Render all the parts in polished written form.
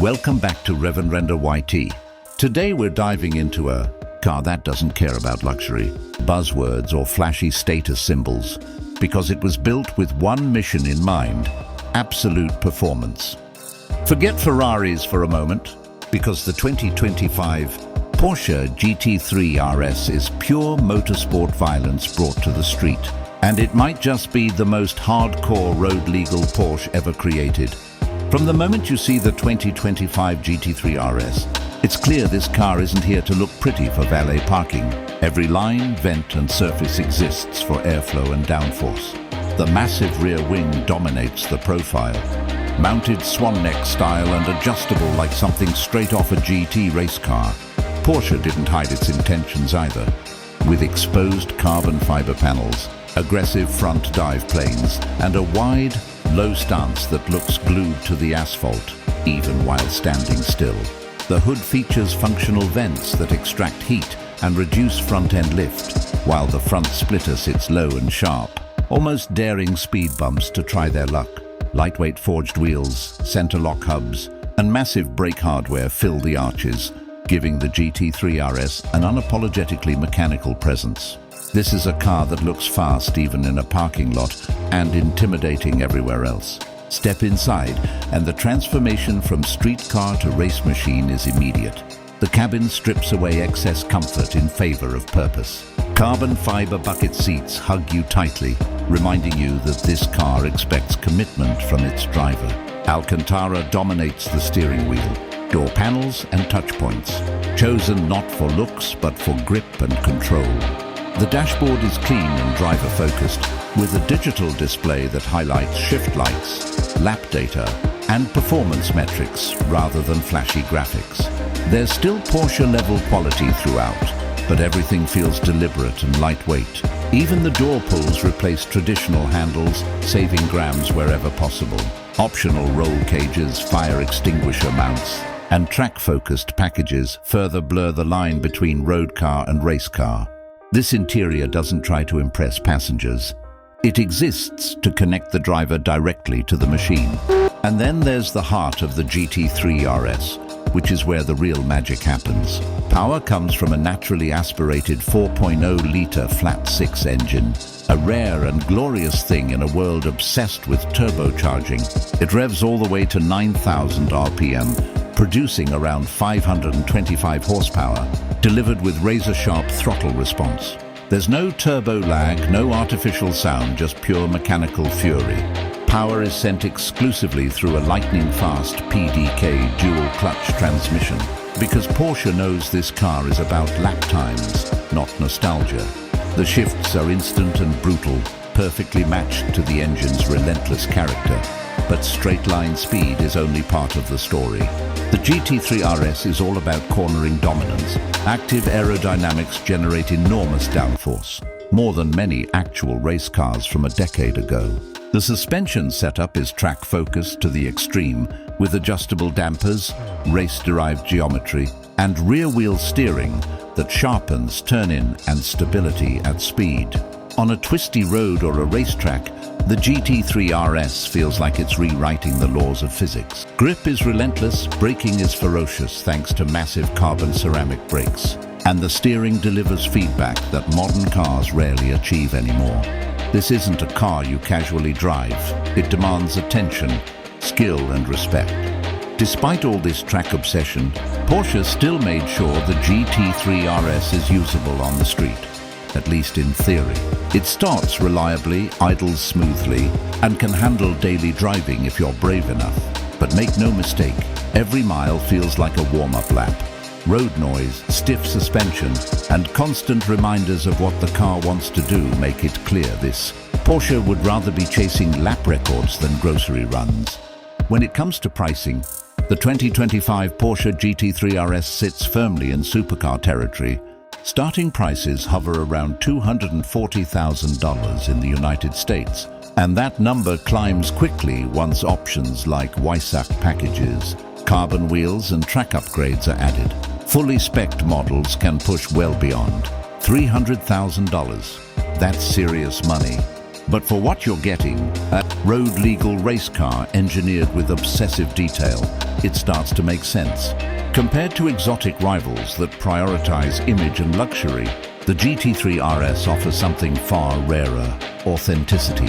Welcome back to Reverend Render YT. Today we're diving into a car that doesn't care about luxury, buzzwords or flashy status symbols, because it was built with one mission in mind: absolute performance. Forget Ferraris for a moment, because the 2025 Porsche GT3 RS is pure motorsport violence brought to the street. And it might just be the most hardcore road-legal Porsche ever created. From the moment you see the 2025 GT3 RS, it's clear this car isn't here to look pretty for valet parking. Every line, vent and surface exists for airflow and downforce. The massive rear wing dominates the profile. Mounted swan neck style and adjustable like something straight off a GT race car. Porsche didn't hide its intentions either. With exposed carbon fiber panels, aggressive front dive planes, and a wide, low stance that looks glued to the asphalt, even while standing still. The hood features functional vents that extract heat and reduce front-end lift, while the front splitter sits low and sharp, almost daring speed bumps to try their luck. Lightweight forged wheels, center lock hubs, and massive brake hardware fill the arches, giving the GT3 RS an unapologetically mechanical presence. This is a car that looks fast even in a parking lot and intimidating everywhere else. Step inside and the transformation from street car to race machine is immediate. The cabin strips away excess comfort in favor of purpose. Carbon fiber bucket seats hug you tightly, reminding you that this car expects commitment from its driver. Alcantara dominates the steering wheel, door panels and touch points, chosen not for looks but for grip and control. The dashboard is clean and driver-focused, with a digital display that highlights shift lights, lap data, and performance metrics rather than flashy graphics. There's still Porsche-level quality throughout, but everything feels deliberate and lightweight. Even the door pulls replace traditional handles, saving grams wherever possible. Optional roll cages, fire extinguisher mounts, and track-focused packages further blur the line between road car and race car. This interior doesn't try to impress passengers. It exists to connect the driver directly to the machine. And then there's the heart of the GT3 RS, which is where the real magic happens. Power comes from a naturally aspirated 4.0-liter flat-six engine, a rare and glorious thing in a world obsessed with turbocharging. It revs all the way to 9,000 RPM, producing around 525 horsepower, delivered with razor-sharp throttle response. There's no turbo lag, no artificial sound, just pure mechanical fury. Power is sent exclusively through a lightning-fast PDK dual-clutch transmission, because Porsche knows this car is about lap times, not nostalgia. The shifts are instant and brutal, perfectly matched to the engine's relentless character. But straight-line speed is only part of the story. The GT3 RS is all about cornering dominance. Active aerodynamics generate enormous downforce, more than many actual race cars from a decade ago. The suspension setup is track-focused to the extreme, with adjustable dampers, race-derived geometry, and rear-wheel steering that sharpens turn-in and stability at speed. On a twisty road or a racetrack, the GT3 RS feels like it's rewriting the laws of physics. Grip is relentless, braking is ferocious thanks to massive carbon ceramic brakes. And the steering delivers feedback that modern cars rarely achieve anymore. This isn't a car you casually drive. It demands attention, skill and respect. Despite all this track obsession, Porsche still made sure the GT3 RS is usable on the street, at least in theory. It starts reliably, idles smoothly, and can handle daily driving if you're brave enough. But make no mistake, every mile feels like a warm-up lap. Road noise, stiff suspension, and constant reminders of what the car wants to do make it clear this. Porsche would rather be chasing lap records than grocery runs. When it comes to pricing, the 2025 Porsche GT3 RS sits firmly in supercar territory. Starting prices hover around $240,000 in the United States, and that number climbs quickly once options like Weissach packages, carbon wheels and track upgrades are added. Fully spec'd models can push well beyond $300,000. That's serious money. But for what you're getting, a road-legal race car engineered with obsessive detail, it starts to make sense. Compared to exotic rivals that prioritize image and luxury, the GT3 RS offers something far rarer: authenticity.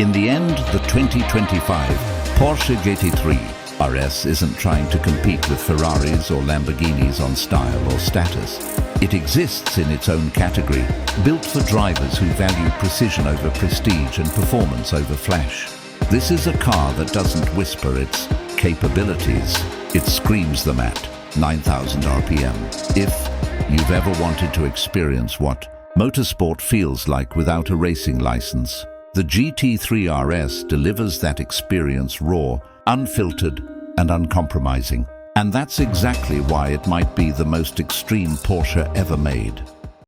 In the end, the 2025 Porsche GT3 RS isn't trying to compete with Ferraris or Lamborghinis on style or status. It exists in its own category, built for drivers who value precision over prestige and performance over flash. This is a car that doesn't whisper its capabilities, it screams them at 9,000 RPM. If you've ever wanted to experience what motorsport feels like without a racing license, the GT3 RS delivers that experience raw, unfiltered, and uncompromising. And that's exactly why it might be the most extreme Porsche ever made.